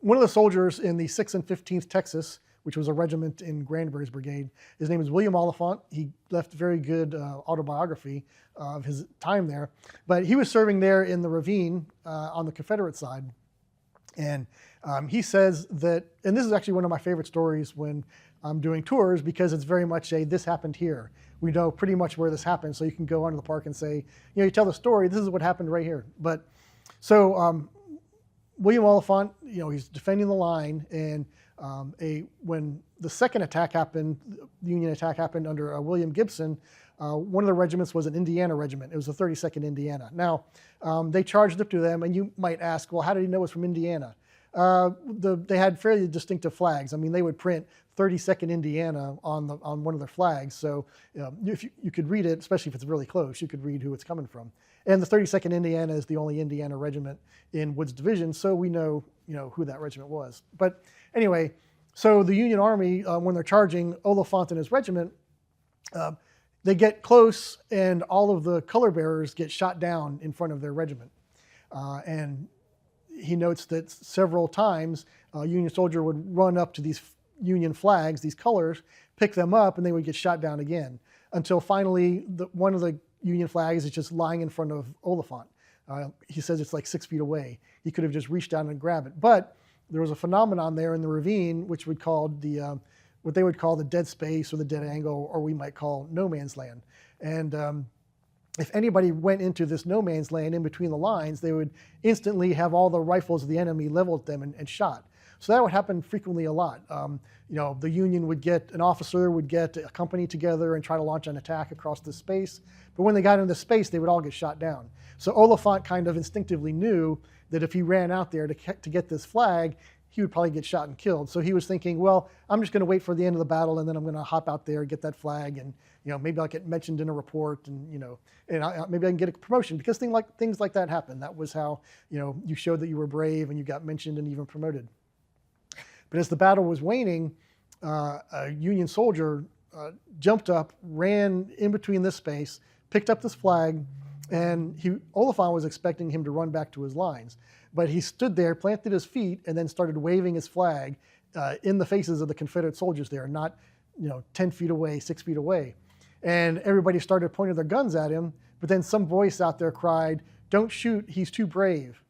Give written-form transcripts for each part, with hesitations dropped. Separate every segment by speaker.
Speaker 1: one of the soldiers in the 6th and 15th Texas, which was a regiment in Granbury's brigade, his name is William Oliphant. He left a very good autobiography of his time there. But he was serving there in the ravine on the Confederate side. And he says that, and this is actually one of my favorite stories when I'm doing tours, because it's very much a, this happened here. We know pretty much where this happened, so you can go onto the park and say, you tell the story, this is what happened right here. But so William Oliphant, he's defending the line, and when the second attack happened, the Union attack happened under William Gibson, one of the regiments was an Indiana regiment. It was the 32nd Indiana. Now, they charged up to them, and you might ask, well, how did he know it was from Indiana? They had fairly distinctive flags. I mean, they would print 32nd Indiana on one of their flags. So if you could read it, especially if it's really close, you could read who it's coming from. And the 32nd Indiana is the only Indiana regiment in Wood's division, so we know, who that regiment was. But anyway, so the Union Army, when they're charging Oliphant and his regiment, they get close, and all of the color bearers get shot down in front of their regiment. And he notes that several times a Union soldier would run up to these Union flags, these colors, pick them up, and they would get shot down again, until finally one of the Union flags is just lying in front of Oliphant. He says it's like 6 feet away. He could have just reached down and grabbed it. But there was a phenomenon there in the ravine, which would call what they would call the dead space or the dead angle, or we might call no man's land. And if anybody went into this no man's land in between the lines, they would instantly have all the rifles of the enemy leveled at them and shot. So that would happen frequently a lot. The Union an officer would get a company together and try to launch an attack across this space. But when they got into space, they would all get shot down. So Oliphant kind of instinctively knew that if he ran out there to get this flag, he would probably get shot and killed. So he was thinking, well, I'm just going to wait for the end of the battle, and then I'm going to hop out there, get that flag, and maybe I'll get mentioned in a report, and maybe I can get a promotion, because things like that happen. That was how you showed that you were brave, and you got mentioned and even promoted. But as the battle was waning, a Union soldier jumped up, ran in between this space, picked up this flag, and Oliphant was expecting him to run back to his lines. But he stood there, planted his feet, and then started waving his flag in the faces of the Confederate soldiers there, not 10 feet away, 6 feet away. And everybody started pointing their guns at him, but then some voice out there cried, "Don't shoot, he's too brave."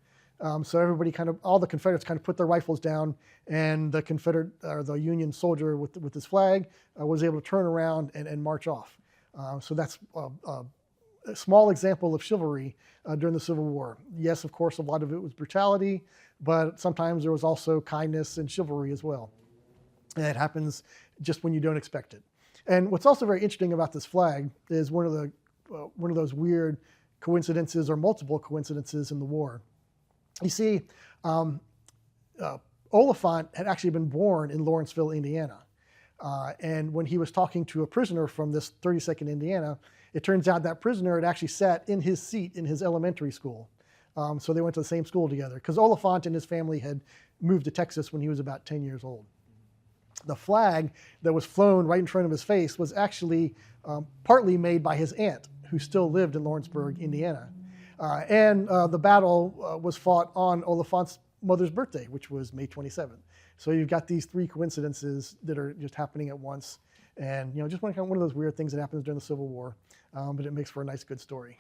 Speaker 1: So everybody all the Confederates kind of put their rifles down, and the Union soldier with his flag was able to turn around and march off. So that's a small example of chivalry during the Civil War. Yes, of course, a lot of it was brutality, but sometimes there was also kindness and chivalry as well. And it happens just when you don't expect it. And what's also very interesting about this flag is one of those weird coincidences, or multiple coincidences, in the war. You see, Oliphant had actually been born in Lawrenceville, Indiana. And when he was talking to a prisoner from this 32nd Indiana, it turns out that prisoner had actually sat in his seat in his elementary school. So they went to the same school together, because Oliphant and his family had moved to Texas when he was about 10 years old. The flag that was flown right in front of his face was actually partly made by his aunt, who still lived in Lawrenceburg, Indiana. And the battle was fought on Oliphant's mother's birthday, which was May 27th. So you've got these three coincidences that are just happening at once. And just one of those weird things that happens during the Civil War, but it makes for a nice, good story.